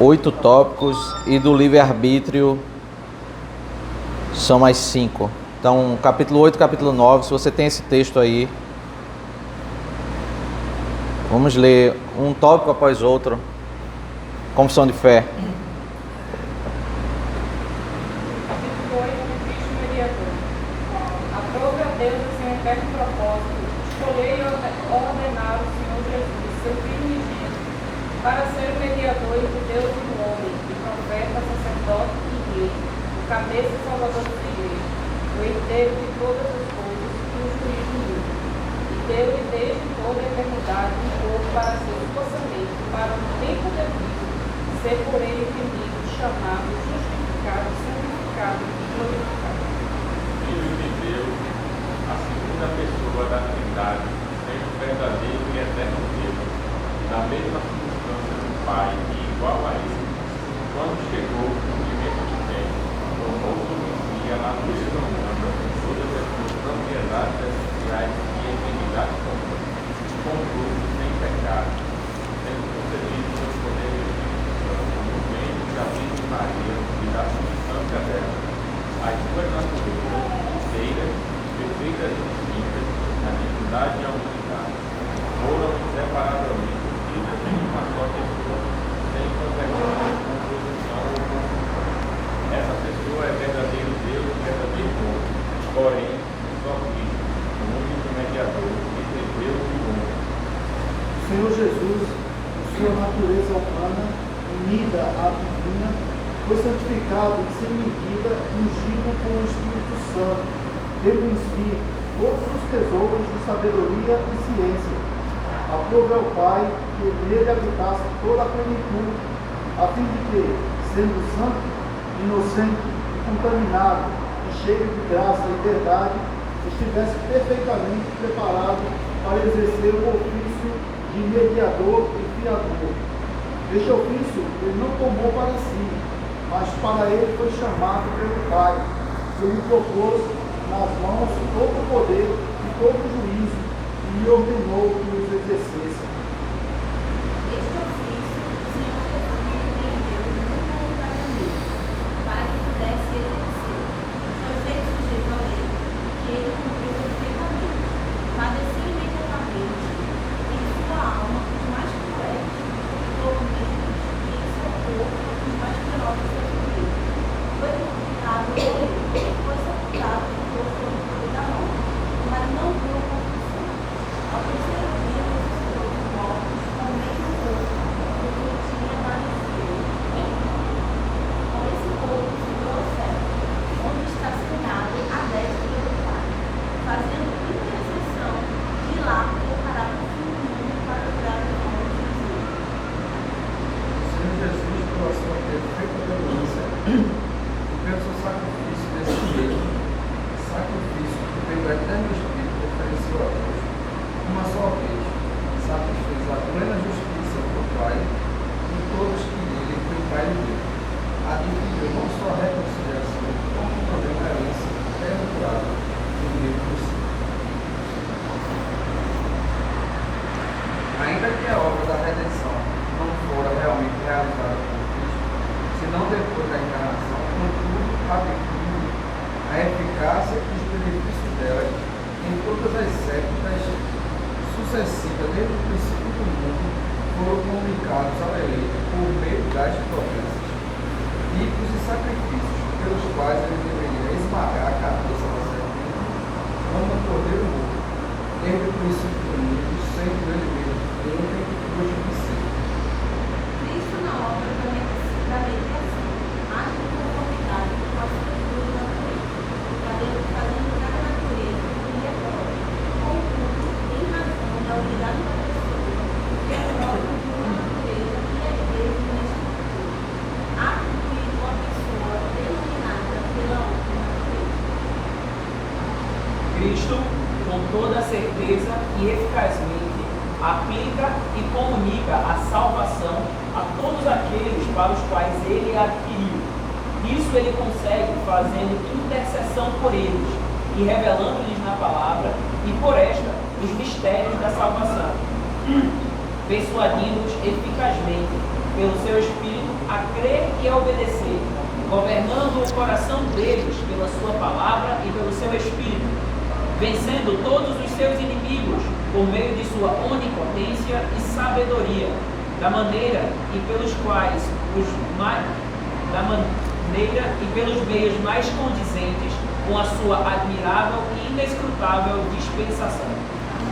8 tópicos e do livre-arbítrio são mais 5. Então, capítulo 8, capítulo 9, se você tem esse texto aí, vamos ler um tópico após outro. Confissão de fé. Capítulo 8, Cristo mediador. Aprove a Deus o seu eterno propósito, escolher e ordenar o Senhor Jesus, seu Filho unigênito, para ser o mediador entre Deus e o homem, e profeta, sacerdote e rei, o cabeça e salvador da igreja, o herdeiro de todas as coisas e o juiz do mundo. E deu-lhe desde toda a eternidade um povo para seu esposamento, para o tempo devido, ser por ele temido, chamado, justificado, santificado e glorificado. Filho de Deus, a segunda pessoa da Trindade, sendo verdadeiro e eterno Deus, na mesma substância do Pai e igual a ele, quando chegou o cumprimento do tempo, tomou sobre si a natureza humana, todas as suas propriedades essenciais e eternidade comum, contudo sem pecado, sendo concedido pelo poder do Espírito Santo, no ventre da Virgem Maria e da substância dela, as duas naturezas inteiras, perfeitas e distintas, a divindade e a humanidade, foram inseparavelmente unidas em uma só pessoa, sem consequência, composição ou confusão. Essa pessoa é verdadeiro Deus e verdadeiro homem, porém, só Cristo, o único mediador entre Deus e o homem. O Senhor Jesus, sua natureza humana, unida à divina, foi santificado e sem medida, ungido com o Espírito Santo, tendo em si todos os tesouros de sabedoria e ciência. Aprove ao Pai que nele habitasse toda a plenitude, a fim de que, sendo santo, inocente, incontaminado e cheio de graça e verdade, estivesse perfeitamente preparado para exercer o ofício de mediador e fiador. Este ofício ele não tomou para si, mas para ele foi chamado pelo Pai, que lhe propôs nas mãos todo o poder e todo o juízo, e lhe ordenou que os exercesse. Este ofício, o Senhor Jesus lhe deu involuntariamente, para que pudesse exercer. Foi feito sujeito a lei, que ele cumpriu perfeitamente. Padeceu imediatamente em sua alma os mais cruéis tormentos e em seu corpo os mais ferozes sofrimentos. Foi mortificado por ele, foi sepultado no corpo do poder da morte, mas não viu a confissão. Ao terceiro dia ressuscitou dos mortos com o mesmo corpo do que tinha padecido. Com esse corpo subiu ao céu, onde está sentado à destra do Pai, fazendo intercessão. De lá voltará para o fim do mundo para julgar os homens e os anjos. O Senhor Jesus, pela sua perfeita obediência, e pelo seu sacrifício desse mesmo sacrifício que pelo eterno Espírito ofereceu a Deus, uma só vez, satisfez a plena justiça do Pai e todos que nele foi Pai de Deus, adquiriu não só a reconciliação, como também a herança perdoada do meio do céu. Ainda que a obra da redenção não fora realmente realizada por Cristo, senão depois da encarnação, contudo, adquiriu a eficácia e os benefícios dela em todas as épocas sucessivas, desde o princípio do mundo, foram comunicados ao eleito por meio das promessas, ritos e sacrifícios, pelos quais ele deveria esmagar a cabeça da serpente, como um cordeiro morto, desde o princípio do mundo, sendo ele mesmo ontem e hoje e sempre. Cristo na obra da mediação, age em conformidade com a sua duas naturezas, fazendo cada natureza obrigatória, contudo, em razão da unidade da pessoa, que é próprio de uma natureza e é Deus neste futuro, atribuindo a pessoa denominada pela outra natureza. Cristo, com toda certeza e eficazmente, aplica e comunica a salvação a todos aqueles para os quais ele a adquiriu. Isso ele consegue fazendo intercessão por eles e revelando-lhes na palavra e por esta os mistérios da salvação, persuadindo-os eficazmente pelo seu Espírito a crer e a obedecer, governando o coração deles pela sua palavra e pelo seu espírito, vencendo todos os seus inimigos por meio de sua onipotência e sabedoria, da maneira e pelos meios mais condizentes com a sua admirável e inescrutável dispensação.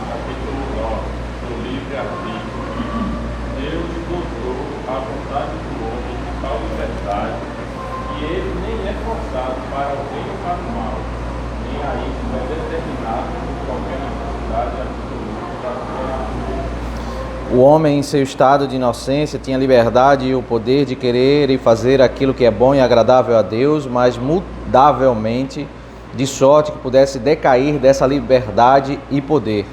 Capítulo 9, do livre-arbítrio. Deus botou a vontade do homem de tal liberdade que ele nem é forçado para o bem ou para o mal, nem a isso é determinado por qualquer necessidade absoluta da sua natureza. O homem, em seu estado de inocência, tinha liberdade e o poder de querer e fazer aquilo que é bom e agradável a Deus, mas mudavelmente, de sorte que pudesse decair dessa liberdade e poder.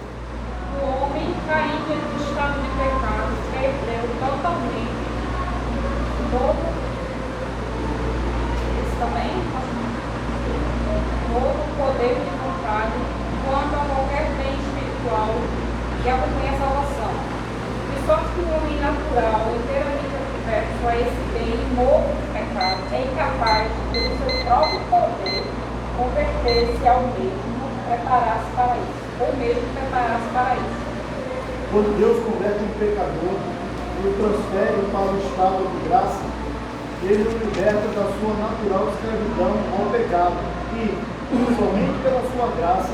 O homem, caindo no estado de pecado, perdeu totalmente todo o poder de vontade quanto a qualquer bem espiritual que acompanha a salvação. De sorte que o homem natural, inteiramente adverso a esse bem e morto de pecado, é incapaz de, pelo seu próprio poder, converter-se ao mesmo, preparar-se para isso, ou mesmo preparar-se para isso. Quando Deus converte um pecador e o transfere para o estado de graça, ele o liberta da sua natural escravidão ao pecado e, somente pela sua graça,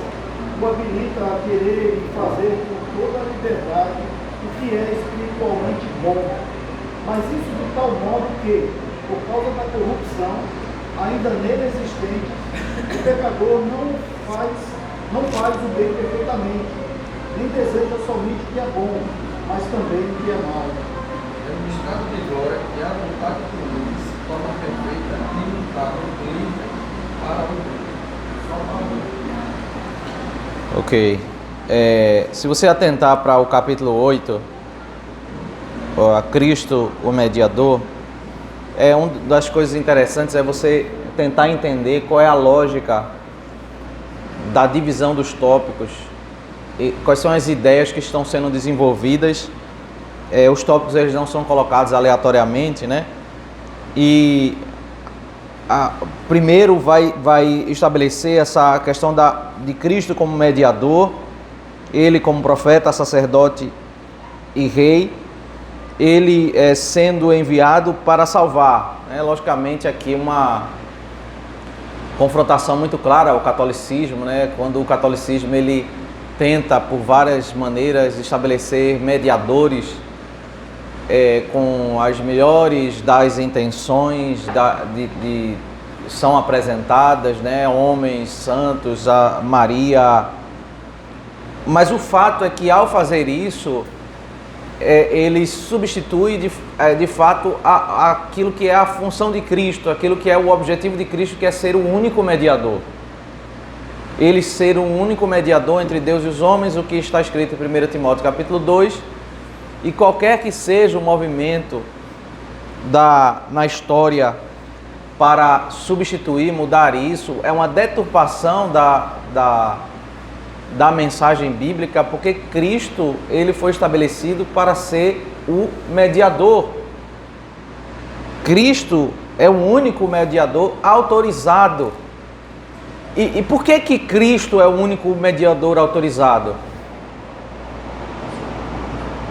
o habilita a querer e fazer com toda a liberdade o que é espiritualmente bom. Mas isso de tal modo que, por causa da corrupção ainda nele existente, o pecador não faz o bem perfeitamente, nem deseja somente o que é bom, mas também o que é mau. É um estado de glória que a vontade de Deus se torna perfeita e imutável, livre para o bem. Só para o bem. Ok. Se você atentar para o capítulo 8, a Cristo, o mediador, uma das coisas interessantes é você tentar entender qual é a lógica da divisão dos tópicos e quais são as ideias que estão sendo desenvolvidas. Os tópicos eles não são colocados aleatoriamente, né? E primeiro vai estabelecer essa questão de Cristo como mediador, ele como profeta, sacerdote e rei, ele sendo enviado para salvar. Logicamente aqui uma confrontação muito clara ao catolicismo, né? Quando o catolicismo ele tenta por várias maneiras estabelecer mediadores com as melhores das intenções são apresentadas, né? Homens santos, a Maria. Mas o fato é que ao fazer isso, ele substitui de fato aquilo que é a função de Cristo, aquilo que é o objetivo de Cristo, que é ser o único mediador. Ele ser o único mediador entre Deus e os homens, o que está escrito em 1 Timóteo capítulo 2, e qualquer que seja o movimento na história para substituir, mudar isso, é uma deturpação da mensagem bíblica, porque Cristo ele foi estabelecido para ser o mediador. Cristo é o único mediador autorizado. E por que Cristo é o único mediador autorizado?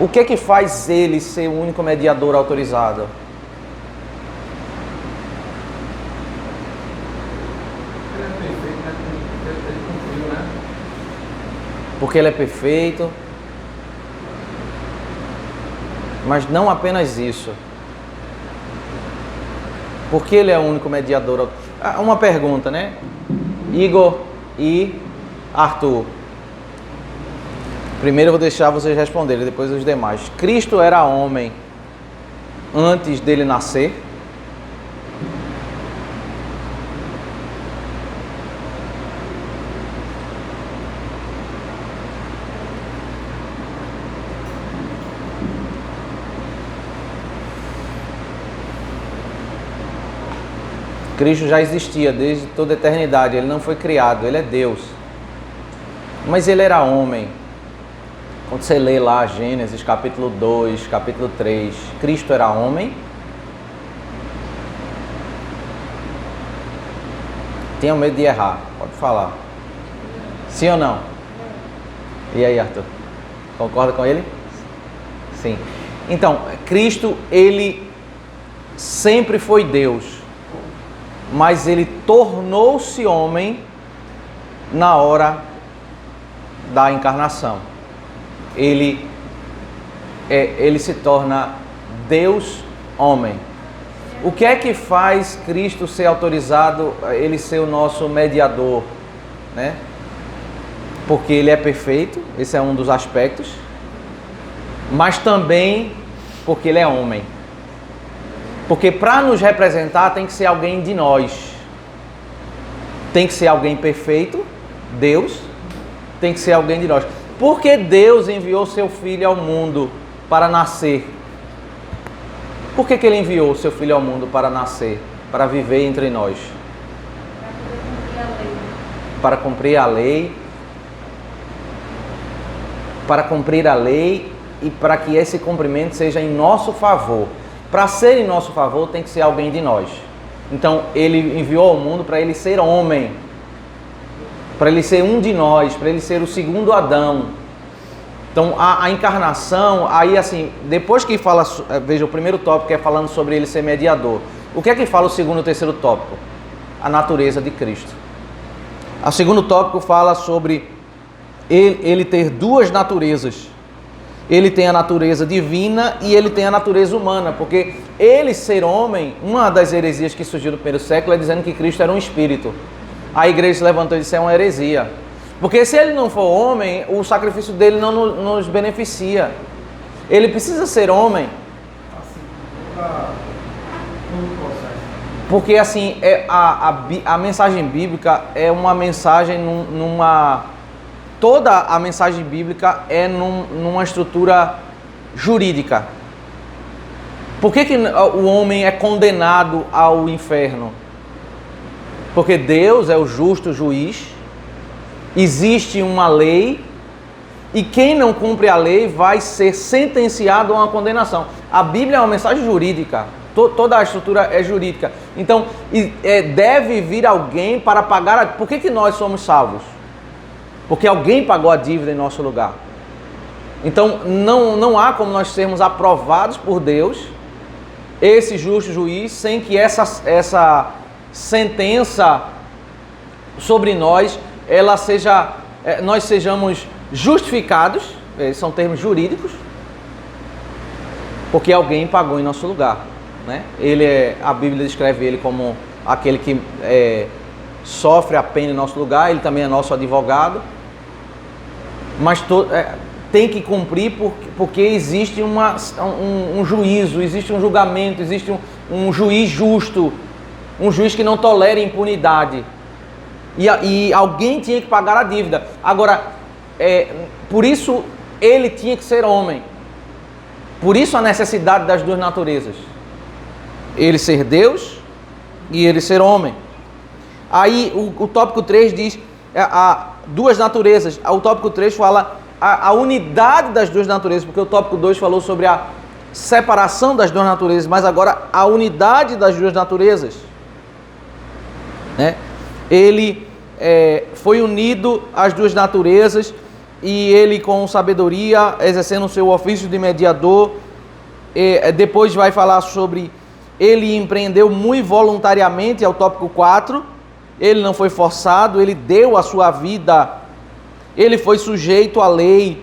O que faz ele ser o único mediador autorizado? Ele é perfeito, né? Ele cumpriu, né? Porque ele é perfeito. Mas não apenas isso. Porque ele é o único mediador. Uma pergunta, né? Igor e Arthur. Primeiro eu vou deixar vocês responderem, depois os demais. Cristo era homem antes dele nascer? Cristo já existia desde toda a eternidade, ele não foi criado, ele é Deus. Mas ele era homem. Quando você lê lá Gênesis capítulo 2, capítulo 3, Cristo era homem? Tenham medo de errar. Pode falar. Sim ou não? E aí, Arthur? Concorda com ele? Sim. Então, Cristo, ele sempre foi Deus, mas ele tornou-se homem na hora da encarnação. Ele se torna Deus homem. O que é que faz Cristo ser autorizado, ele ser o nosso mediador, né? Porque ele é perfeito, esse é um dos aspectos, mas também porque ele é homem. Porque para nos representar tem que ser alguém de nós. Tem que ser alguém perfeito, Deus, tem que ser alguém de nós. Porque Deus enviou seu Filho ao mundo para nascer? Por que ele enviou seu Filho ao mundo para nascer? Para viver entre nós. Para cumprir a lei. Para cumprir a lei e para que esse cumprimento seja em nosso favor. Para ser em nosso favor tem que ser alguém de nós. Então ele enviou ao mundo para ele ser homem. Para ele ser um de nós, para ele ser o segundo Adão. Então a encarnação, aí assim, depois que fala, veja, o primeiro tópico é falando sobre ele ser mediador. O que é que fala o segundo e o terceiro tópico? A natureza de Cristo. O segundo tópico fala sobre ele ter duas naturezas. Ele tem a natureza divina e ele tem a natureza humana, porque ele ser homem, uma das heresias que surgiu no primeiro século é dizendo que Cristo era um espírito. A igreja se levantou e disse, é uma heresia. Porque se ele não for homem, o sacrifício dele não nos beneficia. Ele precisa ser homem. Porque assim, a mensagem bíblica é uma mensagem toda a mensagem bíblica é numa estrutura jurídica. Por que o homem é condenado ao inferno? Porque Deus é o justo juiz, existe uma lei, e quem não cumpre a lei vai ser sentenciado a uma condenação. A Bíblia é uma mensagem jurídica, toda a estrutura é jurídica. Então, deve vir alguém para pagar. Por que nós somos salvos? Porque alguém pagou a dívida em nosso lugar. Então, não há como nós sermos aprovados por Deus, esse justo juiz, sem que essa sentença sobre nós, nós sejamos justificados, são termos jurídicos, porque alguém pagou em nosso lugar, né? A Bíblia descreve ele como aquele que sofre a pena em nosso lugar, ele também é nosso advogado, mas tem que cumprir porque existe um juízo, existe um julgamento, existe um juiz justo, um juiz que não tolera impunidade. E alguém tinha que pagar a dívida. Agora, por isso ele tinha que ser homem. Por isso a necessidade das duas naturezas. Ele ser Deus e ele ser homem. Aí o tópico 3 diz duas naturezas. O tópico 3 fala a unidade das duas naturezas, porque o tópico 2 falou sobre a separação das duas naturezas, mas agora a unidade das duas naturezas, né? Ele foi unido às duas naturezas e ele com sabedoria, exercendo o seu ofício de mediador. Depois vai falar sobre ele empreendeu muito voluntariamente, é o tópico 4. Ele não foi forçado, ele deu a sua vida, ele foi sujeito à lei.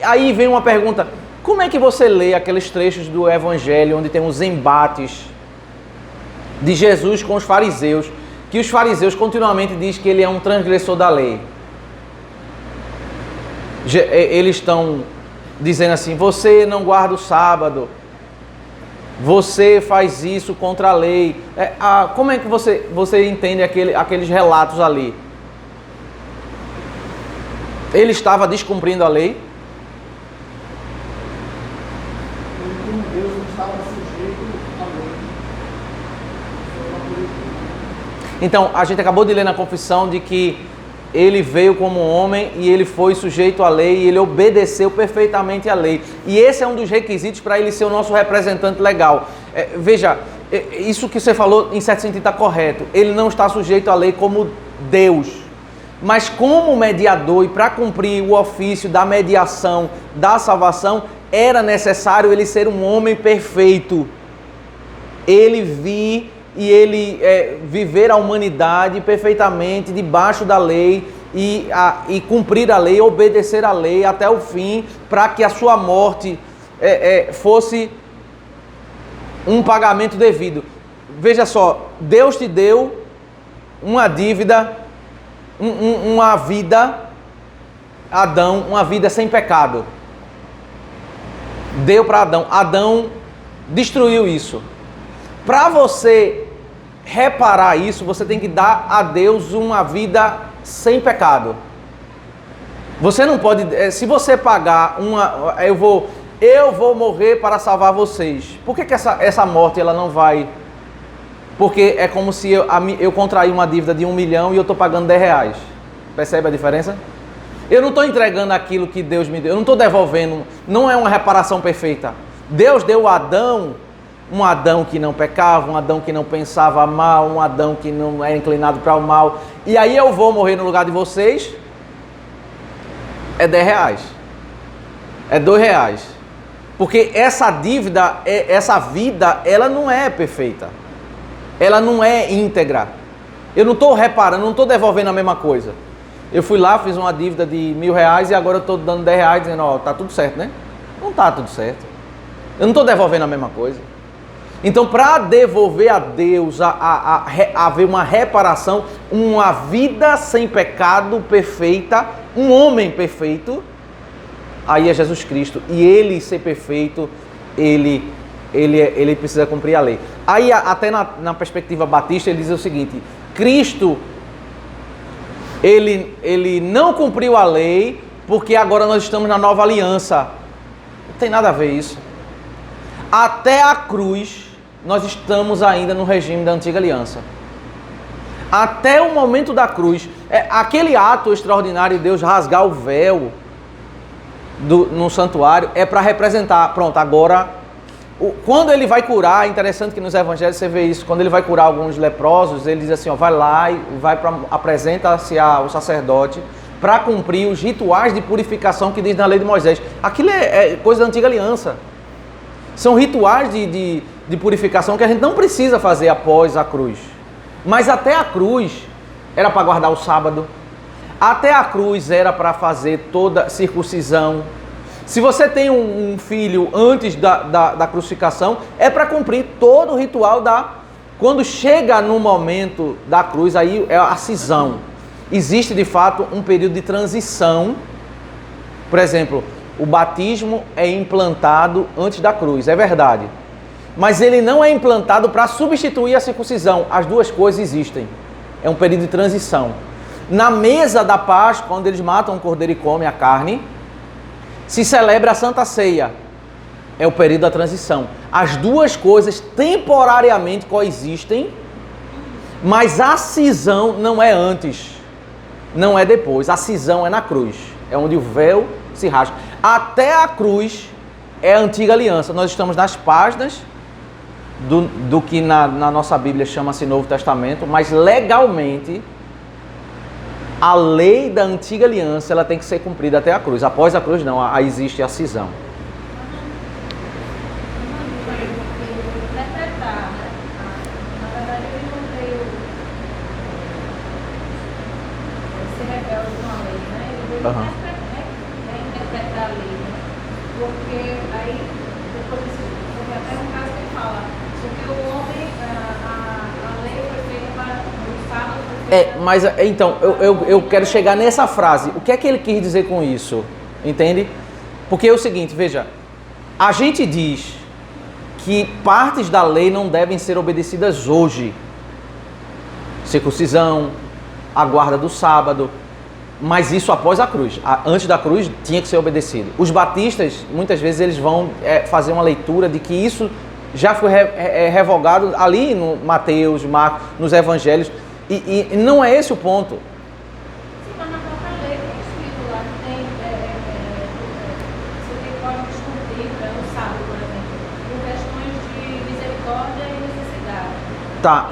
Aí vem uma pergunta: como é que você lê aqueles trechos do Evangelho onde tem os embates de Jesus com os fariseus, que os fariseus continuamente dizem que ele é um transgressor da lei? Eles estão dizendo assim: você não guarda o sábado, você faz isso contra a lei. Como é que você entende aqueles relatos ali? Ele estava descumprindo a lei? Deus não estava sujeito à lei. Então, a gente acabou de ler na confissão de que ele veio como homem e ele foi sujeito à lei e ele obedeceu perfeitamente à lei. E esse é um dos requisitos para ele ser o nosso representante legal. Veja, Isso que você falou, em certo sentido, está correto. Ele não está sujeito à lei como Deus. Mas como mediador e para cumprir o ofício da mediação, da salvação, era necessário ele ser um homem perfeito. Ele vir e ele viver a humanidade perfeitamente debaixo da lei e cumprir a lei, obedecer a lei até o fim, para que a sua morte fosse um pagamento devido. Veja só, Deus te deu uma dívida, uma vida, Adão, uma vida sem pecado. Deu para Adão. Adão destruiu isso. Para você reparar isso, você tem que dar a Deus uma vida sem pecado. Você não pode, se você pagar eu vou morrer para salvar vocês. Por que essa morte ela não vai? Porque é como se eu contraí uma dívida de 1 milhão e eu estou pagando R$10. Percebe a diferença? Eu não estou entregando aquilo que Deus me deu. Eu não estou devolvendo. Não é uma reparação perfeita. Deus deu a Adão, um Adão que não pecava, um Adão que não pensava mal, um Adão que não era inclinado para o mal. E aí eu vou morrer no lugar de vocês. É R$10. É R$2. Porque essa dívida, essa vida, ela não é perfeita. Ela não é íntegra. Eu não estou reparando, não estou devolvendo a mesma coisa. Eu fui lá, fiz uma dívida de R$1.000 e agora eu estou dando R$10 dizendo, ó, tá tudo certo, né? Não está tudo certo. Eu não estou devolvendo a mesma coisa. Então, para devolver a Deus, haver uma reparação, uma vida sem pecado perfeita, um homem perfeito, aí é Jesus Cristo. E ele ser perfeito, ele precisa cumprir a lei. Aí, até na perspectiva batista, ele diz o seguinte: Cristo, ele não cumpriu a lei, porque agora nós estamos na nova aliança. Não tem nada a ver isso. Até a cruz, nós estamos ainda no regime da antiga aliança. Até o momento da cruz, aquele ato extraordinário de Deus rasgar o véu no santuário, é para representar, pronto, agora, quando ele vai curar, é interessante que nos evangelhos você vê isso, quando ele vai curar alguns leprosos, ele diz assim, ó, vai lá e apresenta-se ao sacerdote para cumprir os rituais de purificação que diz na lei de Moisés. Aquilo é coisa da antiga aliança. São rituais de purificação que a gente não precisa fazer após a cruz. Mas até a cruz era para guardar o sábado. Até a cruz era para fazer toda circuncisão. Se você tem um filho antes da crucificação, é para cumprir todo o ritual Quando chega no momento da cruz, aí é a cisão. Existe de fato um período de transição. Por exemplo, o batismo é implantado antes da cruz, é verdade. Mas ele não é implantado para substituir a circuncisão. As duas coisas existem. É um período de transição. Na mesa da Páscoa, quando eles matam o cordeiro e comem a carne, se celebra a Santa Ceia. É o período da transição. As duas coisas temporariamente coexistem, mas a cisão não é antes, não é depois. A cisão é na cruz. É onde o véu se rasga. Até a cruz é a antiga aliança. Nós estamos nas páginas do que na nossa Bíblia chama-se Novo Testamento, mas legalmente a lei da antiga aliança ela tem que ser cumprida até a cruz. Após a cruz não, existe a cisão. Interpretar a lei, né? Porque aí, depois porque até um caso que ele fala, porque o homem, a lei foi feita para o sábado. Mas então, eu quero chegar nessa frase. O que é que ele quis dizer com isso? Entende? Porque é o seguinte, veja, a gente diz que partes da lei não devem ser obedecidas hoje. Circuncisão, a guarda do sábado. Mas isso após a cruz. Antes da cruz tinha que ser obedecido. Os batistas, muitas vezes, eles vão fazer uma leitura de que isso já foi revogado ali no Mateus, Marcos, nos evangelhos. E não é esse o ponto. Sim, mas na própria lei tem escrito lá que tem você tem pode descumprir no sábado, por exemplo, por questões de misericórdia e necessidade. Tá,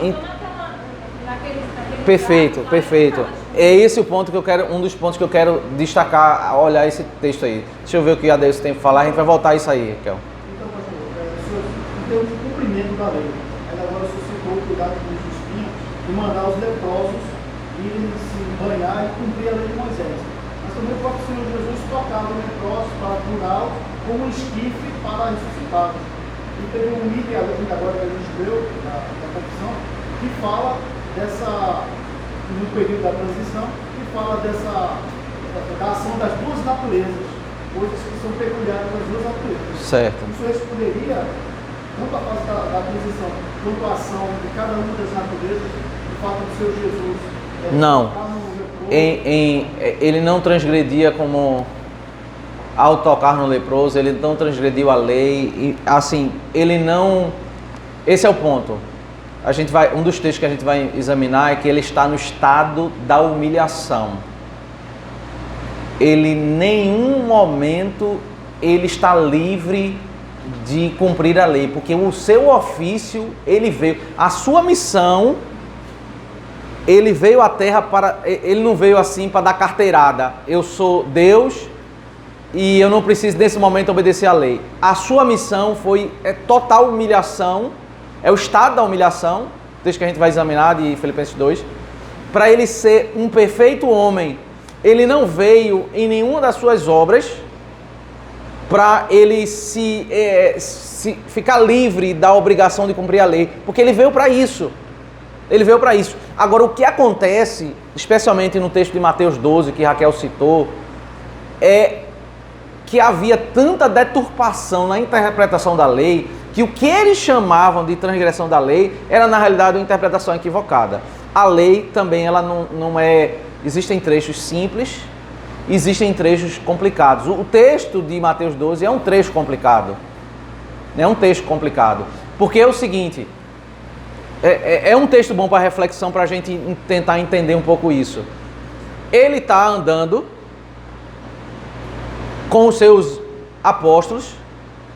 perfeito, perfeito. É esse o ponto que eu quero, um dos pontos que eu quero destacar, olhar esse texto aí. Deixa eu ver o que a Deus tem para falar, a gente vai voltar a isso aí, Raquel. Então, pastor, em termos de cumprimento da lei, ela agora suscitou o cuidado dos espinhos de mandar os leprosos irem se banhar e cumprir a lei de Moisés. Mas também o próprio Senhor Jesus tocava os leprosos para curá-los com um esquife para ressuscitá-los. E teve um mito agora que a gente leu da confissão, que fala dessa, no período da transição, que fala da ação das duas naturezas, coisas que são peculiares das duas naturezas. Certo. Isso responderia tanto a fase da transição, quanto a ação de cada uma das naturezas, o fato do Senhor Jesus. Não. Ele não transgredia como ao tocar no leproso, ele não transgrediu a lei, e assim, ele não. Esse é o ponto. Um dos textos que a gente vai examinar é que ele está no estado da humilhação. Ele, em nenhum momento, ele está livre de cumprir a lei, porque o seu ofício, ele veio, a sua missão, ele veio à terra ele não veio assim para dar carteirada. Eu sou Deus e eu não preciso nesse momento obedecer à lei. A sua missão foi total humilhação. É o estado da humilhação, texto que a gente vai examinar de Filipenses 2, para ele ser um perfeito homem. Ele não veio em nenhuma das suas obras para ele se ficar livre da obrigação de cumprir a lei, porque ele veio para isso. Ele veio para isso. Agora, o que acontece, especialmente no texto de Mateus 12, que Raquel citou, é que havia tanta deturpação na interpretação da lei, que o que eles chamavam de transgressão da lei era, na realidade, uma interpretação equivocada. A lei também, ela não é... Existem trechos simples, existem trechos complicados. O texto de Mateus 12 é um trecho complicado. É um texto complicado. Porque é o seguinte, é um texto bom para reflexão, para a gente tentar entender um pouco isso. Ele está andando com os seus apóstolos,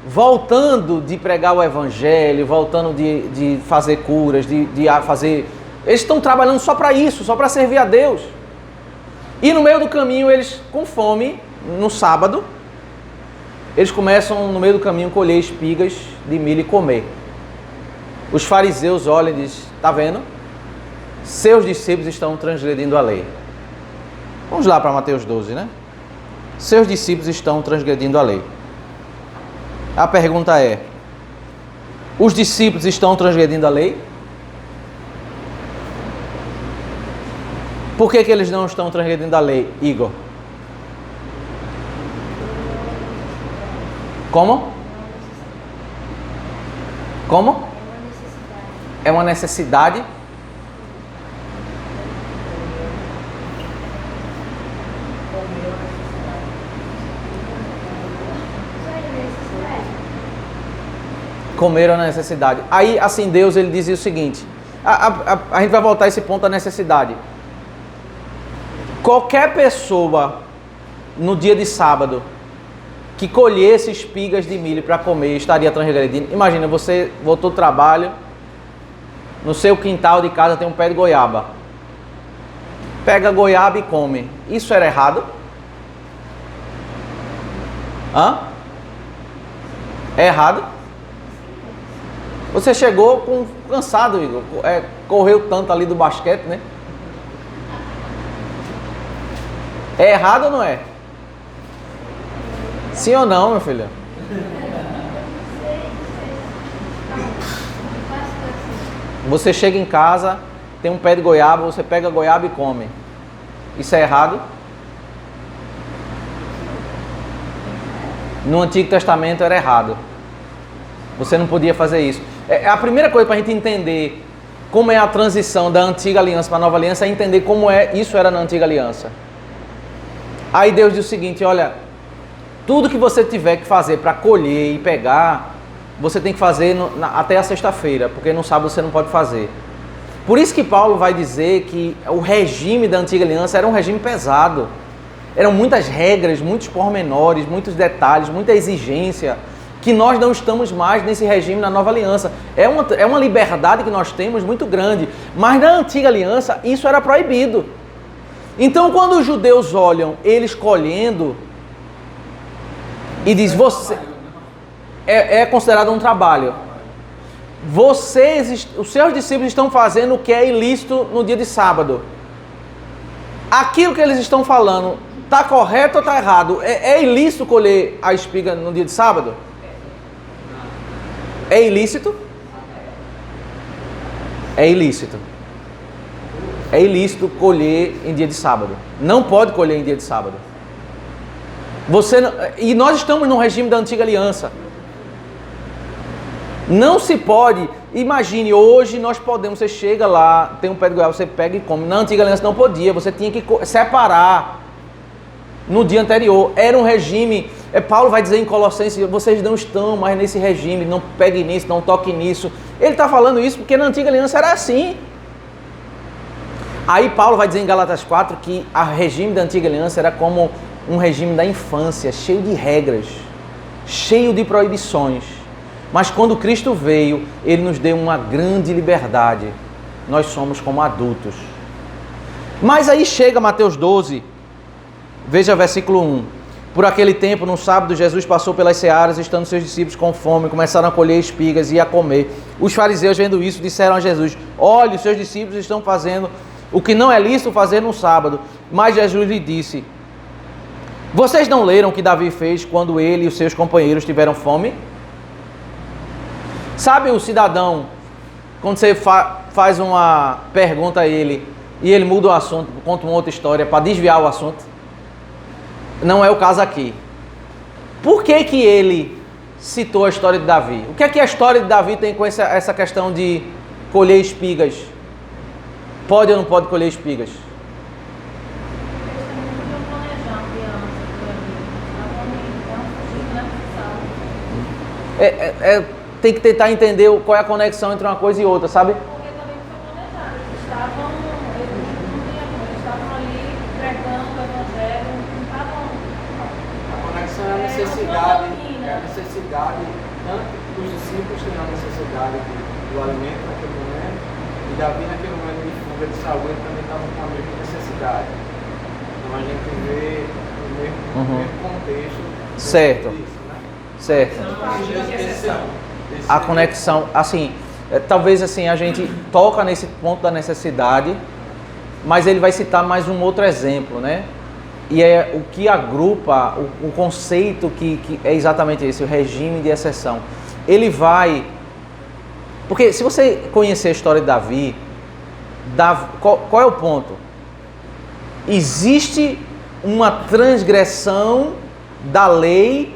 voltando de pregar o evangelho, voltando de fazer curas, de fazer... Eles estão trabalhando só para isso, só para servir a Deus. E no meio do caminho, eles com fome, no sábado, eles começam no meio do caminho colher espigas de milho e comer. Os fariseus olham e dizem, está vendo? Seus discípulos estão transgredindo a lei. Vamos lá para Mateus 12, né? Seus discípulos estão transgredindo a lei. A pergunta é, os discípulos estão transgredindo a lei? Por que eles não estão transgredindo a lei, Igor? Como? Como? É uma necessidade. Comer é uma necessidade. Aí, assim, Deus, ele dizia o seguinte, a gente vai voltar a esse ponto da necessidade. Qualquer pessoa, no dia de sábado, que colhesse espigas de milho para comer, estaria transgredindo. Imagina, você voltou do trabalho, no seu quintal de casa tem um pé de goiaba. Pega a goiaba e come. Isso era errado? Hã? É errado? Você chegou cansado, Igor. Correu tanto ali do basquete, né? É errado ou não é? Sim ou não, meu filho? Você chega em casa, tem um pé de goiaba, você pega a goiaba e come. Isso é errado? No Antigo Testamento era errado. Você não podia fazer isso. A primeira coisa para a gente entender como é a transição da Antiga Aliança para a Nova Aliança é entender como isso era na Antiga Aliança. Aí Deus diz o seguinte, olha, tudo que você tiver que fazer para colher e pegar, você tem que fazer até a sexta-feira, porque no sábado você não pode fazer. Por isso que Paulo vai dizer que o regime da Antiga Aliança era um regime pesado. Eram muitas regras, muitos pormenores, muitos detalhes, muita exigência, que nós não estamos mais nesse regime na nova aliança. É uma liberdade que nós temos muito grande, mas na antiga aliança isso era proibido. Então quando os judeus olham eles colhendo e diz, você é considerado um trabalho. Os seus discípulos estão fazendo o que é ilícito no dia de sábado. Aquilo que eles estão falando, está correto ou está errado? É ilícito colher a espiga no dia de sábado? É ilícito? É ilícito. É ilícito colher em dia de sábado. Não pode colher em dia de sábado. E nós estamos no regime da antiga aliança. Não se pode. Imagine, hoje nós podemos, você chega lá, tem um pé de goiaba, você pega e come. Na antiga aliança não podia, você tinha que separar no dia anterior. Era um regime, Paulo vai dizer em Colossenses, vocês não estão mais nesse regime, não peguem nisso, não toquem nisso. Ele está falando isso porque na antiga aliança era assim. Aí Paulo vai dizer em Gálatas 4 que o regime da antiga aliança era como um regime da infância, cheio de regras, cheio de proibições. Mas quando Cristo veio, Ele nos deu uma grande liberdade. Nós somos como adultos. Mas aí chega Mateus 12, veja versículo 1. Por aquele tempo, no sábado, Jesus passou pelas searas, estando seus discípulos com fome, começaram a colher espigas e a comer. Os fariseus, vendo isso, disseram a Jesus, olhe, os seus discípulos estão fazendo o que não é lícito fazer no sábado. Mas Jesus lhe disse, vocês não leram o que Davi fez quando ele e os seus companheiros tiveram fome? Sabe o cidadão, quando você faz uma pergunta a ele e ele muda o assunto, conta uma outra história para desviar o assunto? Não é o caso aqui. Por que que ele citou a história de Davi? O que é que a história de Davi tem com essa questão de colher espigas? Pode ou não pode colher espigas? Tem que tentar entender qual é a conexão entre uma coisa e outra, sabe? Porque também foi planejado. Eles estavam ali pregando o evangelho, não estavam... A conexão é a necessidade, tanto os discípulos têm a necessidade do alimento naquele momento, e Davi naquele momento de fuga de saúde ele também estava com a mesma necessidade. Então a gente vê o mesmo contexto. Certo. Disso, né? Certo. Exceção. A conexão, assim, talvez assim a gente toca nesse ponto da necessidade, mas ele vai citar mais um outro exemplo, né? E é o que agrupa, o conceito que é exatamente esse, o regime de exceção. Ele vai... Porque se você conhecer a história de Davi, qual é o ponto? Existe uma transgressão da lei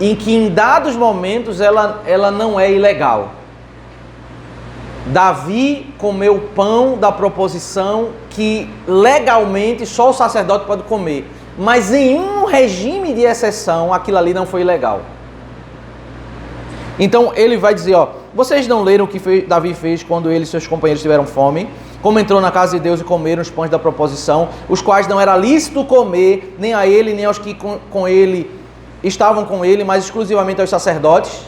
em que em dados momentos ela não é ilegal. Davi comeu pão da proposição que legalmente só o sacerdote pode comer, mas em um regime de exceção aquilo ali não foi ilegal. Então ele vai dizer, vocês não leram o que Davi fez quando ele e seus companheiros tiveram fome, como entrou na casa de Deus e comeram os pães da proposição, os quais não era lícito comer, nem a ele, nem aos que estavam com ele, mas exclusivamente aos sacerdotes.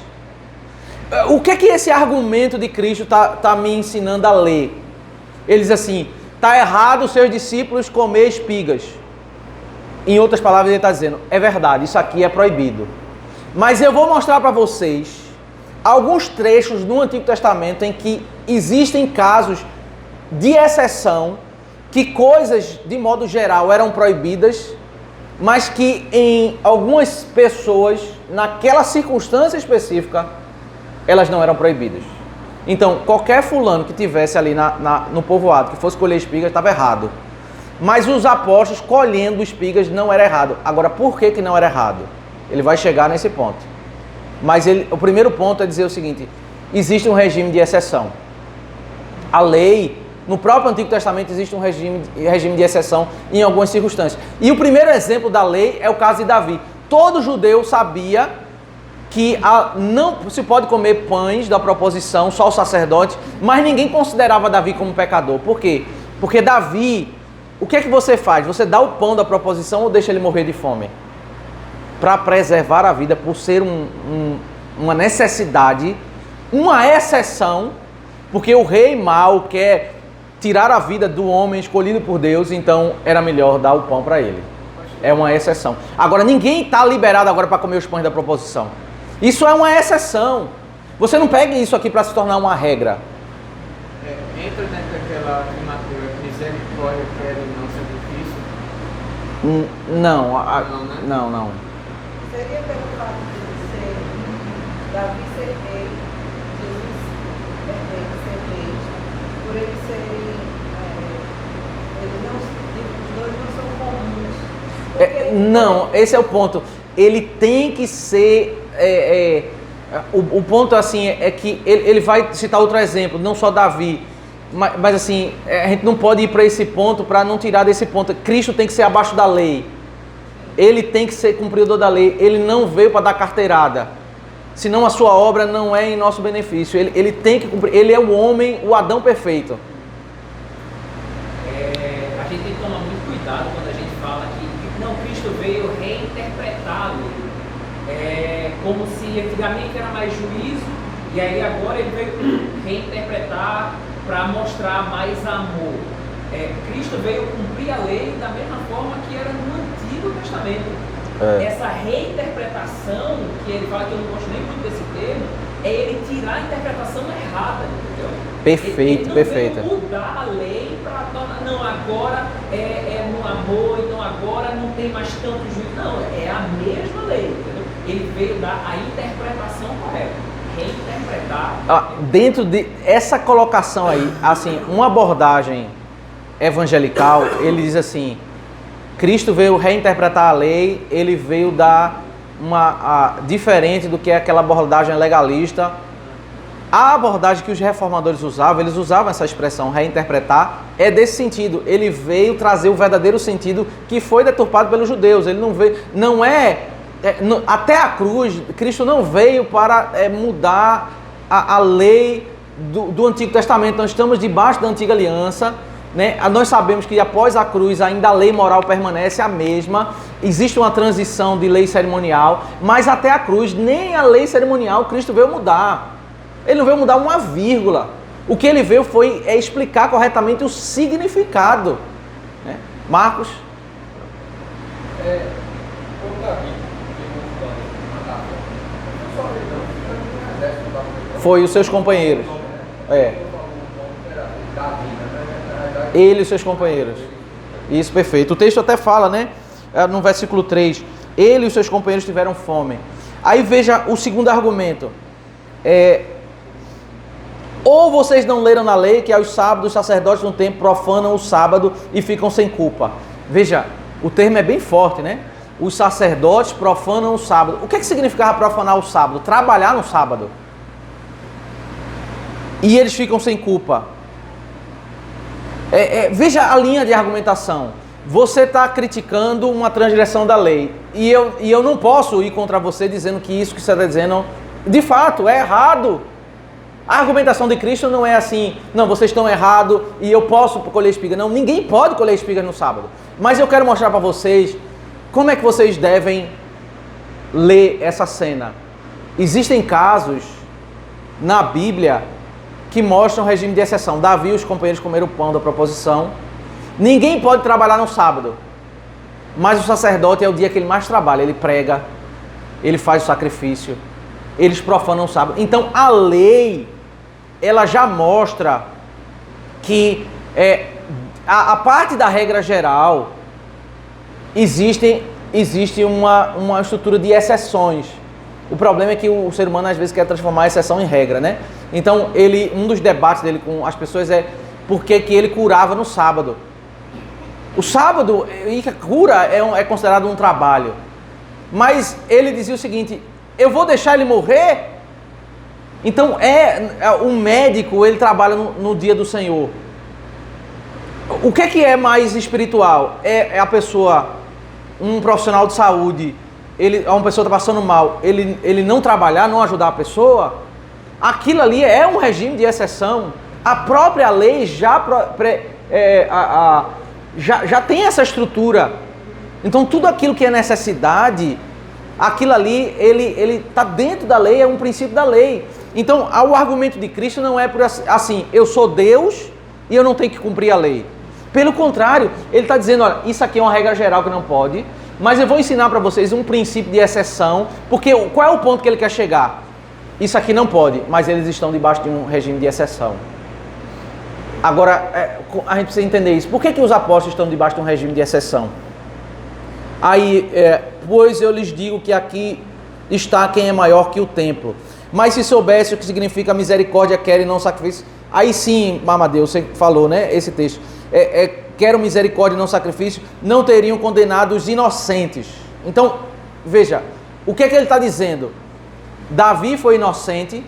O que é que esse argumento de Cristo está me ensinando a ler? Ele diz assim, está errado os seus discípulos comer espigas. Em outras palavras, ele está dizendo, é verdade, isso aqui é proibido. Mas eu vou mostrar para vocês alguns trechos no Antigo Testamento em que existem casos de exceção, que coisas, de modo geral, eram proibidas, mas que em algumas pessoas, naquela circunstância específica, elas não eram proibidas. Então, qualquer fulano que tivesse ali no povoado, que fosse colher espigas, estava errado. Mas os apóstolos colhendo espigas não era errado. Agora, por que não era errado? Ele vai chegar nesse ponto. Mas o primeiro ponto é dizer o seguinte, existe um regime de exceção. A lei, no próprio Antigo Testamento, existe um regime de exceção em algumas circunstâncias. E o primeiro exemplo da lei é o caso de Davi. Todo judeu sabia que não se pode comer pães da proposição, só o sacerdote, mas ninguém considerava Davi como pecador. Por quê? Porque Davi, o que é que você faz? Você dá o pão da proposição ou deixa ele morrer de fome? para preservar a vida, por ser uma necessidade, uma exceção, porque o rei mau quer tirar a vida do homem escolhido por Deus, então era melhor dar o pão para ele. É uma exceção. Agora, ninguém está liberado agora para comer os pães da proposição. Isso é uma exceção. Você não pega isso aqui para se tornar uma regra. Entra dentro daquela afirmativa misericórdia quer e não sacrifício? Não, não. Seria pelo fato de ser Davi ser rei, Jesus ser rei, por ele serem, os dois não são comuns. Não, esse é o ponto. Ele tem que ser... O ponto assim é que ele vai citar outro exemplo, não só Davi, mas assim, a gente não pode ir para esse ponto para não tirar desse ponto. Cristo tem que ser abaixo da lei. Ele tem que ser cumpridor da lei. Ele não veio para dar carteirada. Senão a sua obra não é em nosso benefício. Ele tem que cumprir. Ele é o homem, o Adão perfeito. A gente tem que tomar muito cuidado quando a gente fala que não, Cristo veio reinterpretar a lei. Como se antigamente era mais juízo e aí agora ele veio reinterpretar para mostrar mais amor. Cristo veio cumprir a lei da mesma forma que era no Antigo Testamento. Essa reinterpretação, que ele fala que eu não gosto nem muito desse termo, é ele tirar a interpretação errada, entendeu? Perfeito, ele perfeito. Veio mudar a lei para tornar, não, agora é no amor, então agora não tem mais tanto juízo. Não, é a mesma lei, entendeu? Ele veio dar a interpretação correta, reinterpretar. Dentro de essa colocação aí, assim, uma abordagem evangelical, ele diz assim: Cristo veio reinterpretar a lei, ele veio dar diferente do que é aquela abordagem legalista. A abordagem que os reformadores usavam, eles usavam essa expressão reinterpretar, é desse sentido. Ele veio trazer o verdadeiro sentido que foi deturpado pelos judeus. Ele não veio, até a cruz, Cristo não veio para mudar a lei do Antigo Testamento. Nós estamos debaixo da Antiga Aliança, né? Nós sabemos que após a cruz ainda a lei moral permanece a mesma, existe uma transição de lei cerimonial, mas até a cruz nem a lei cerimonial Cristo veio mudar. Ele não veio mudar uma vírgula. O que ele veio foi explicar corretamente o significado, né? Marcos? Foi os seus companheiros. Ele e os seus companheiros. Isso, perfeito. O texto até fala, né? No versículo 3. Ele e os seus companheiros tiveram fome. Aí veja o segundo argumento. Ou vocês não leram na lei que aos sábados os sacerdotes no templo profanam o sábado e ficam sem culpa. Veja, o termo é bem forte, né? Os sacerdotes profanam o sábado. O que significava profanar o sábado? Trabalhar no sábado. E eles ficam sem culpa. Veja a linha de argumentação. Você está criticando uma transgressão da lei. E eu não posso ir contra você dizendo que isso que você está dizendo, de fato, é errado. A argumentação de Cristo não é assim, não, vocês estão errados e eu posso colher espiga. Não, ninguém pode colher espigas no sábado. Mas eu quero mostrar para vocês como é que vocês devem ler essa cena. Existem casos na Bíblia que mostram regime de exceção. Davi e os companheiros comeram o pão da proposição. Ninguém pode trabalhar no sábado. Mas o sacerdote é o dia que ele mais trabalha. Ele prega, ele faz o sacrifício, eles profanam o sábado. Então a lei, ela já mostra que a parte da regra geral existe uma estrutura de exceções. O problema é que o ser humano às vezes quer transformar a exceção em regra, né? Então um dos debates dele com as pessoas é por que ele curava no sábado. O sábado, e a cura é considerado um trabalho. Mas ele dizia o seguinte: eu vou deixar ele morrer? Então um médico, ele trabalha no dia do Senhor. O que é mais espiritual? É a pessoa, um profissional de saúde, uma pessoa está passando mal, ele não trabalhar, não ajudar a pessoa? Aquilo ali é um regime de exceção. A própria lei já tem essa estrutura. Então tudo aquilo que é necessidade Aquilo ali, ele está dentro da lei, é um princípio da lei. Então, o argumento de Cristo não é por assim, eu sou Deus e eu não tenho que cumprir a lei. Pelo contrário, ele está dizendo, olha, isso aqui é uma regra geral que não pode, mas eu vou ensinar para vocês um princípio de exceção, porque qual é o ponto que ele quer chegar? Isso aqui não pode, mas eles estão debaixo de um regime de exceção. Agora, a gente precisa entender isso. Por que os apóstolos estão debaixo de um regime de exceção? Aí, pois eu lhes digo que aqui está quem é maior que o templo. Mas se soubesse o que significa misericórdia, quer e não sacrifício, aí sim, Mamadeu, você falou, né, esse texto, quero misericórdia e não sacrifício, não teriam condenado os inocentes. Então, veja, o que é que ele está dizendo? Davi foi inocente,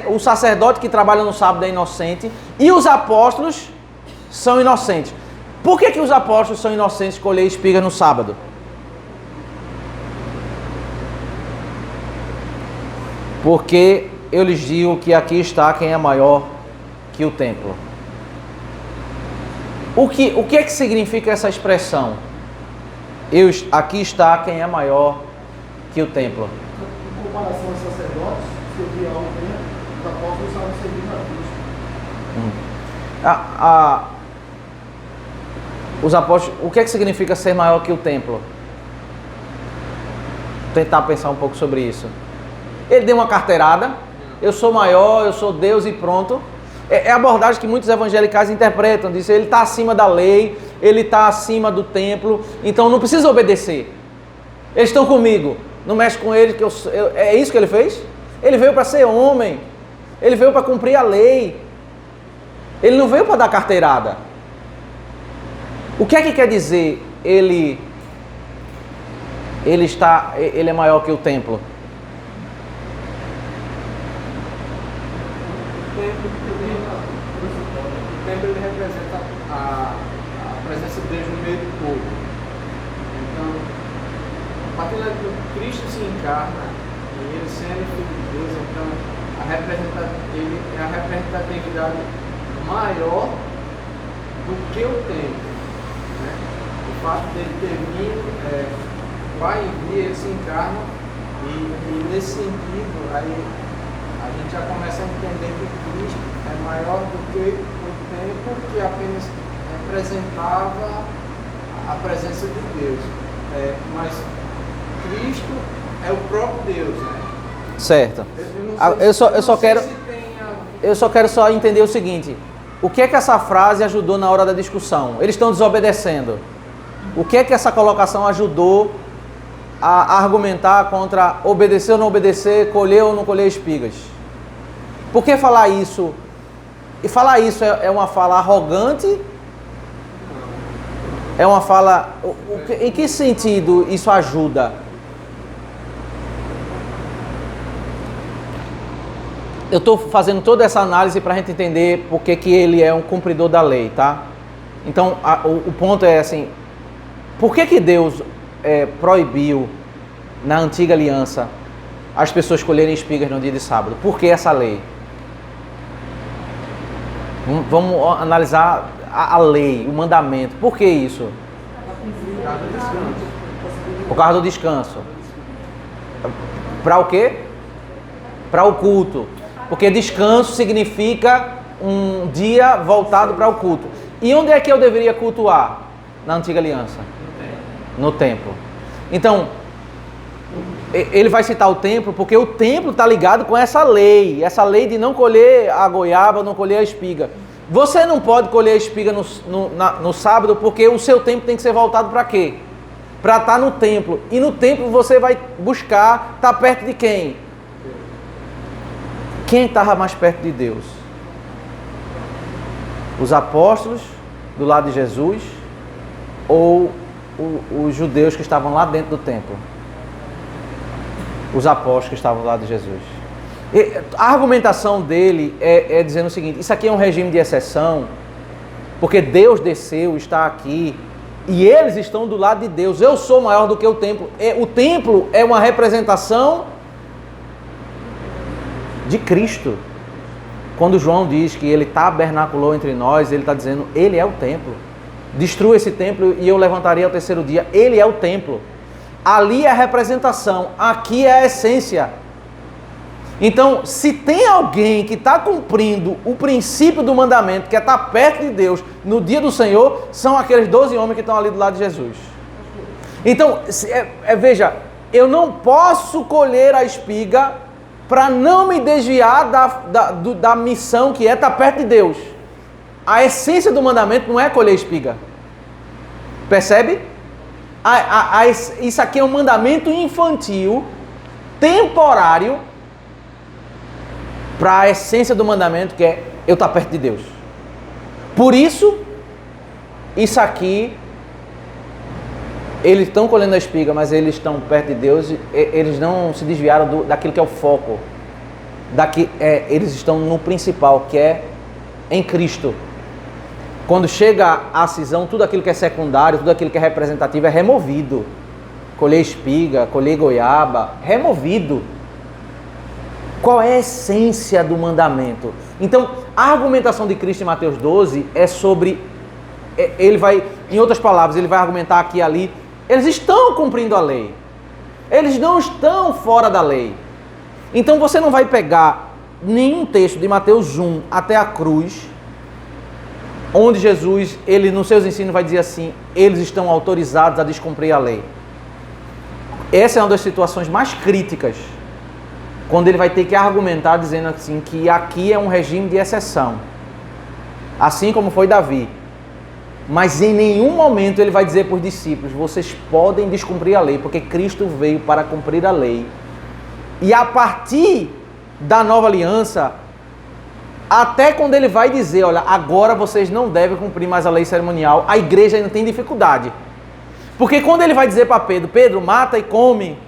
o sacerdote que trabalha no sábado é inocente, e os apóstolos são inocentes. Por que os apóstolos são inocentes de colher espigas no sábado? Porque eu lhes digo que aqui está quem é maior que o templo. O que é que significa essa expressão? Aqui está quem é maior que o templo. Em comparação aos sacerdotes, servia ao templo, os apóstolos estavam servindo a Cristo. Os apóstolos, o que é que significa ser maior que o templo? Vou tentar pensar um pouco sobre isso. Ele deu uma carteirada, eu sou maior, eu sou Deus e pronto. É a abordagem que muitos evangelicais interpretam, diz ele está acima da lei, ele está acima do templo, então não precisa obedecer. Eles estão comigo, não mexe com eles, é isso que ele fez? Ele veio para ser homem, ele veio para cumprir a lei, ele não veio para dar carteirada. O que é que quer dizer ele é maior que o templo? O templo ele representa a presença de Deus no meio do povo. Então, a partir do Cristo se encarna e ele sendo filho de Deus, então ele é a representatividade maior do que o templo. Né? O fato dele ter vindo, vai e vir, ele se encarna e nesse sentido aí a gente já começa a entender que Cristo é maior do que o templo que apenas representava a presença de Deus. Mas Cristo é o próprio Deus, né? Certo. Eu só quero entender o seguinte. O que é que essa frase ajudou na hora da discussão? Eles estão desobedecendo. O que é que essa colocação ajudou a argumentar contra obedecer ou não obedecer, colher ou não colher espigas? Por que falar isso? E falar isso é uma fala arrogante? É uma fala... Em que sentido isso ajuda? Eu estou fazendo toda essa análise para a gente entender por que ele é um cumpridor da lei, tá? Então, o ponto é assim, por que Deus proibiu na antiga aliança as pessoas colherem espigas no dia de sábado? Por que essa lei? Vamos analisar a lei, o mandamento. Por que isso? Por causa do descanso. Para o quê? Para o culto. Porque descanso significa um dia voltado para o culto. E onde é que eu deveria cultuar? Na antiga aliança. No templo. Então, ele vai citar o templo porque o templo está ligado com essa lei de não colher a goiaba, não colher a espiga. Você não pode colher a espiga no sábado porque o seu tempo tem que ser voltado para quê? Para estar no templo. E no templo você vai buscar estar perto de quem? Quem estava mais perto de Deus? Os apóstolos do lado de Jesus ou os judeus que estavam lá dentro do templo? Os apóstolos que estavam do lado de Jesus. E a argumentação dele é dizendo o seguinte: isso aqui é um regime de exceção, porque Deus desceu, está aqui, e eles estão do lado de Deus. Eu sou maior do que o templo. O templo é uma representação de Cristo. Quando João diz que ele tabernaculou entre nós, ele está dizendo, ele é o templo. Destrua esse templo e eu levantarei ao terceiro dia. Ele é o templo. Ali é a representação, aqui é a essência. Então, se tem alguém que está cumprindo o princípio do mandamento, que é estar perto de Deus no dia do Senhor, são aqueles 12 homens que estão ali do lado de Jesus. Então, veja, eu não posso colher a espiga para não me desviar da missão que é estar perto de Deus. A essência do mandamento não é colher espiga. Percebe? Isso aqui é um mandamento infantil, temporário, para a essência do mandamento, que é eu estar perto de Deus. Por isso, isso aqui, eles estão colhendo a espiga, mas eles estão perto de Deus, eles não se desviaram daquilo que é o foco. Eles estão no principal, que é em Cristo. Quando chega a cisão, tudo aquilo que é secundário, tudo aquilo que é representativo é removido. Colher espiga, colher goiaba, removido. Qual é a essência do mandamento? Então, a argumentação de Cristo em Mateus 12 é sobre... Ele vai, em outras palavras, ele vai argumentar aqui e ali. Eles estão cumprindo a lei. Eles não estão fora da lei. Então, você não vai pegar nenhum texto de Mateus 1 até a cruz, onde Jesus, ele nos seus ensinos vai dizer assim, eles estão autorizados a descumprir a lei. Essa é uma das situações mais críticas, quando ele vai ter que argumentar dizendo assim, que aqui é um regime de exceção, assim como foi Davi. Mas em nenhum momento ele vai dizer para os discípulos, vocês podem descumprir a lei, porque Cristo veio para cumprir a lei. E a partir da nova aliança, até quando ele vai dizer, olha, agora vocês não devem cumprir mais a lei cerimonial, a igreja ainda tem dificuldade. Porque quando ele vai dizer para Pedro, Pedro, mata e come,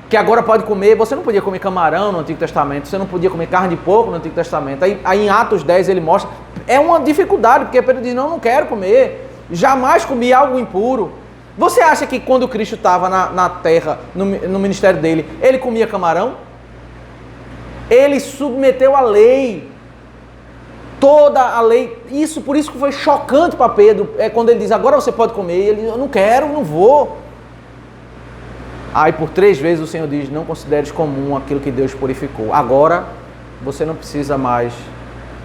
que agora pode comer, você não podia comer camarão no Antigo Testamento, você não podia comer carne de porco no Antigo Testamento. Aí em Atos 10 ele mostra, é uma dificuldade, porque Pedro diz, não quero comer, jamais comi algo impuro. Você acha que quando Cristo estava na terra, no ministério dele, ele comia camarão? Ele submeteu a lei, toda a lei, por isso que foi chocante para Pedro, quando ele diz, agora você pode comer, ele diz, eu não quero, não vou. Aí por 3 vezes o Senhor diz, não consideres comum aquilo que Deus purificou. Agora você não precisa mais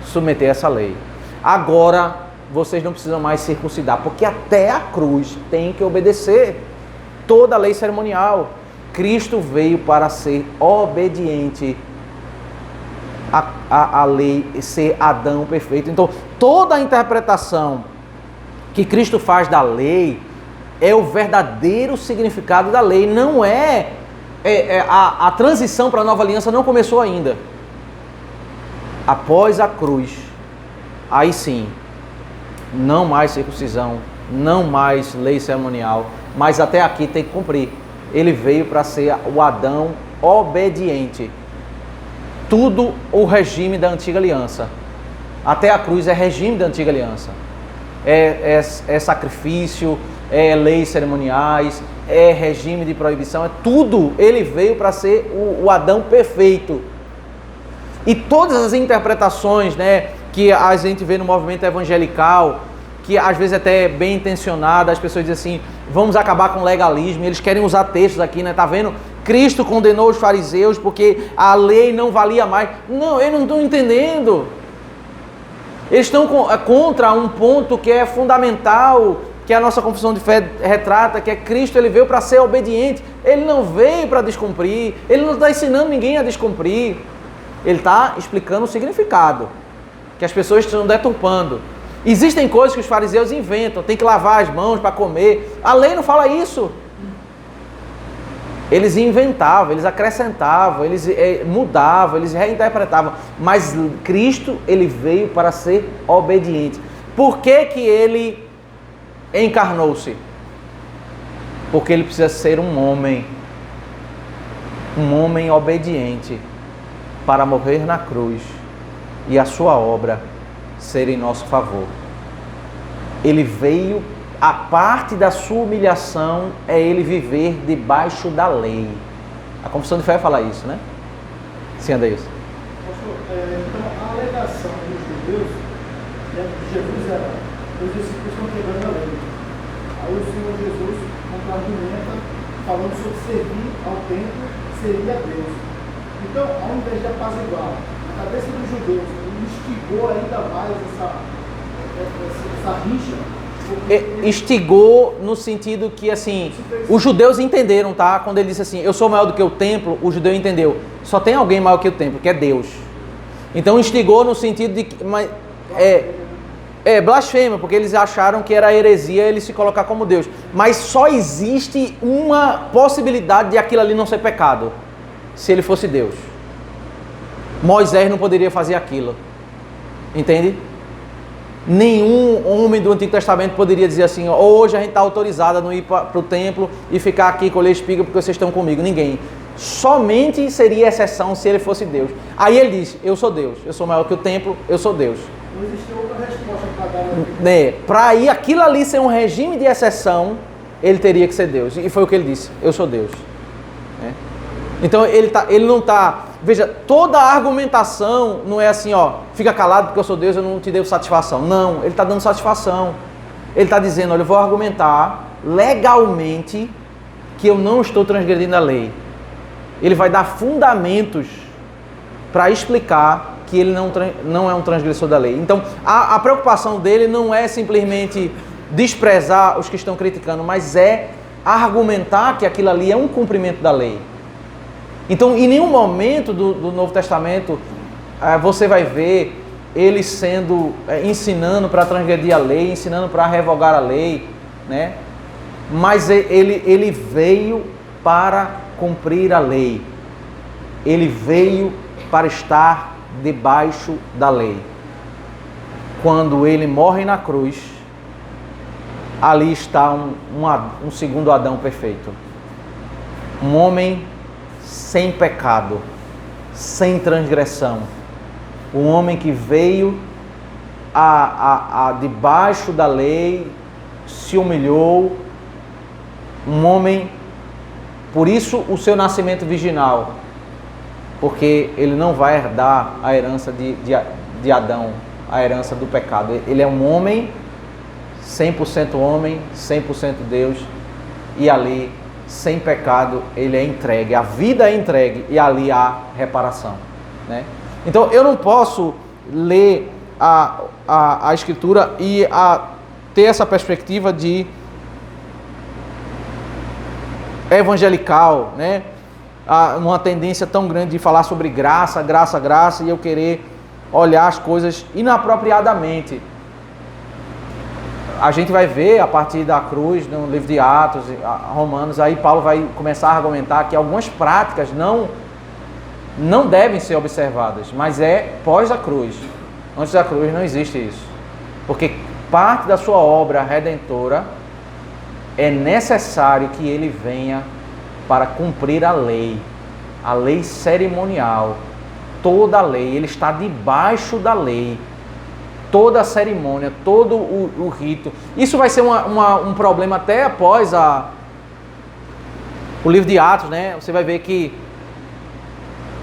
submeter essa lei. Agora vocês não precisam mais circuncidar, porque até a cruz tem que obedecer toda a lei cerimonial. Cristo veio para ser obediente à lei, ser Adão perfeito. Então toda a interpretação que Cristo faz da lei é o verdadeiro significado da lei, não a transição para a nova aliança não começou ainda. Após a cruz, aí sim, não mais circuncisão, não mais lei cerimonial, mas até aqui tem que cumprir. Ele veio para ser o Adão obediente. Tudo o regime da antiga aliança. Até a cruz é regime da antiga aliança. É sacrifício, é leis cerimoniais, é regime de proibição, é tudo. Ele veio para ser o Adão perfeito. E todas as interpretações, né, que a gente vê no movimento evangelical, que às vezes até é bem intencionada, as pessoas dizem assim, vamos acabar com o legalismo, eles querem usar textos aqui, né, tá vendo? Cristo condenou os fariseus porque a lei não valia mais. Não, eles não estão entendendo. Eles estão contra um ponto que é fundamental, que a nossa confissão de fé retrata, que é Cristo, ele veio para ser obediente. Ele não veio para descumprir, ele não está ensinando ninguém a descumprir. Ele está explicando o significado, que as pessoas estão deturpando. Existem coisas que os fariseus inventam, tem que lavar as mãos para comer. A lei não fala isso. Eles inventavam, eles acrescentavam, eles mudavam, eles reinterpretavam. Mas Cristo, ele veio para ser obediente. Por que que ele encarnou-se? Porque ele precisa ser um homem obediente para morrer na cruz e a sua obra ser em nosso favor. Ele veio, a parte da sua humilhação é ele viver debaixo da lei. A confissão de fé fala isso, né? Sim, Adeilson. Então, a alegação dos judeus de Jesus era, os discípulos estão quebrando a lei. Aí o Senhor Jesus contra-argumenta falando sobre servir ao templo, servir a Deus. Então, ao invés de apaziguar a cabeça dos judeus, ele instigou ainda mais essa rixa. Instigou no sentido que, assim, os judeus entenderam, tá? Quando ele disse assim, eu sou maior do que o templo, o judeu entendeu. Só tem alguém maior que o templo, que é Deus. Então instigou no sentido de que... blasfêmia, porque eles acharam que era heresia ele se colocar como Deus. Mas só existe uma possibilidade de aquilo ali não ser pecado. Se ele fosse Deus. Moisés não poderia fazer aquilo. Entende? Nenhum homem do Antigo Testamento poderia dizer assim, hoje a gente está autorizado a não ir para o templo e ficar aqui e colher espiga porque vocês estão comigo. Ninguém. Somente seria exceção se ele fosse Deus. Aí ele diz, eu sou Deus, eu sou maior que o templo, eu sou Deus. Não existe outra resposta para dar. Para ir aquilo ali ser um regime de exceção, ele teria que ser Deus. E foi o que ele disse, eu sou Deus. Então ele não está... Veja, toda a argumentação não é assim, fica calado porque eu sou Deus, eu não te devo satisfação. Não, ele está dando satisfação. Ele está dizendo, olha, eu vou argumentar legalmente que eu não estou transgredindo a lei. Ele vai dar fundamentos para explicar que ele não é um transgressor da lei. Então, a preocupação dele não é simplesmente desprezar os que estão criticando, mas é argumentar que aquilo ali é um cumprimento da lei. Então, em nenhum momento do Novo Testamento, você vai ver ele ensinando para transgredir a lei, ensinando para revogar a lei, né? Mas ele veio para cumprir a lei. Ele veio para estar debaixo da lei. Quando ele morre na cruz, ali está um segundo Adão perfeito. Um homem sem pecado, sem transgressão. Um homem que veio debaixo da lei, se humilhou. Um homem, por isso o seu nascimento virginal, porque ele não vai herdar a herança de Adão, a herança do pecado. Ele é um homem, 100% homem, 100% Deus, e ali, sem pecado, ele é entregue, a vida é entregue, e ali há reparação, né? Então, eu não posso ler a Escritura e ter essa perspectiva de evangelical, né? Uma tendência tão grande de falar sobre graça, graça, graça, e eu querer olhar as coisas inapropriadamente. A gente vai ver a partir da cruz, no livro de Atos, Romanos, aí Paulo vai começar a argumentar que algumas práticas não devem ser observadas, mas é pós a cruz. Antes da cruz não existe isso. Porque parte da sua obra redentora é necessário que ele venha para cumprir a lei cerimonial, toda a lei, ele está debaixo da lei. Toda a cerimônia, todo o rito. Isso vai ser um problema até após o livro de Atos, né? Você vai ver que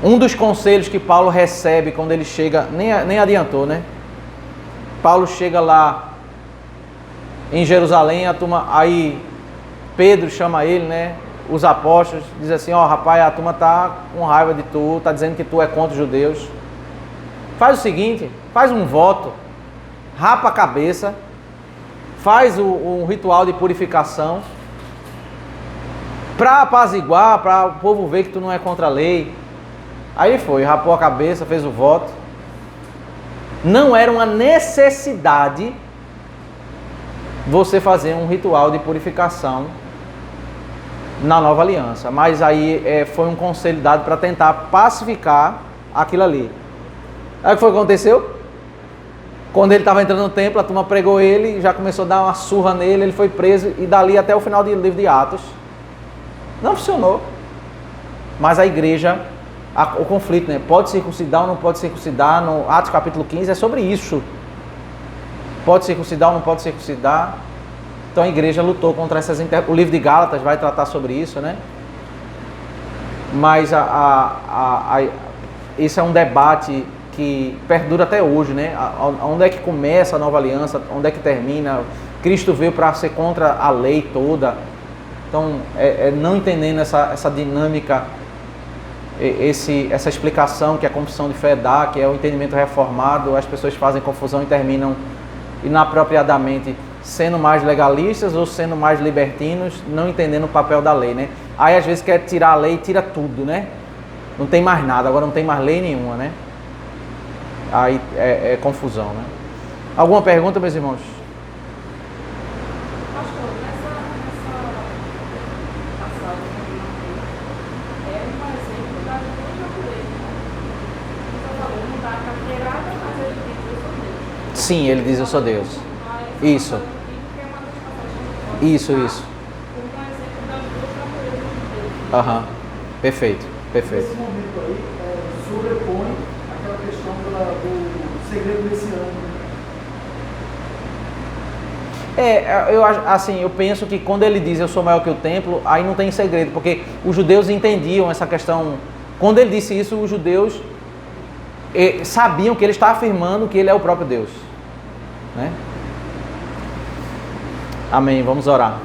um dos conselhos que Paulo recebe quando ele chega, nem adiantou, né? Paulo chega lá em Jerusalém, aí Pedro chama ele, né? Os apóstolos dizem assim, rapaz, a turma tá com raiva de tu, tá dizendo que tu é contra os judeus. Faz o seguinte, faz um voto, rapa a cabeça, faz um ritual de purificação para apaziguar, para o povo ver que tu não é contra a lei. Aí ele foi, rapou a cabeça, fez o voto. Não era uma necessidade você fazer um ritual de purificação na nova aliança, mas aí foi um conselho dado para tentar pacificar aquilo ali. Aí o que foi que aconteceu? Quando ele estava entrando no templo, a turma pregou ele, já começou a dar uma surra nele, ele foi preso, e dali até o final do livro de Atos não funcionou. Mas a igreja, o conflito, né? Pode circuncidar ou não pode circuncidar, no Atos capítulo 15 é sobre isso. Pode circuncidar ou não pode circuncidar. Então a igreja lutou contra essas... O livro de Gálatas vai tratar sobre isso, né? Mas esse é um debate que perdura até hoje, né? Onde é que começa a nova aliança, onde é que termina? Cristo veio para ser contra a lei toda. Então, não entendendo essa dinâmica, essa explicação que a confissão de fé dá, que é o entendimento reformado, as pessoas fazem confusão e terminam inapropriadamente sendo mais legalistas ou sendo mais libertinos, não entendendo o papel da lei, né? Aí às vezes quer tirar a lei e tira tudo, né? Não tem mais nada, agora não tem mais lei nenhuma, né? Aí é confusão, né? Alguma pergunta, meus irmãos? Pastor, nessa passagem que é um exemplo da duas naturezas. Você falou, não dá a carteirada, mas ele diz, eu sou Deus. Sim, ele diz, eu sou Deus. Mas Isso. Isso. como um exemplo das duas naturezas de Deus. Aham. Perfeito, perfeito. Nesse momento aí, sobrepõe aquela questão do segredo messiânico. Eu penso que quando ele diz eu sou maior que o templo, aí não tem segredo, porque os judeus entendiam essa questão. Quando ele disse isso, os judeus sabiam que ele está afirmando que ele é o próprio Deus, né? Amém, vamos orar.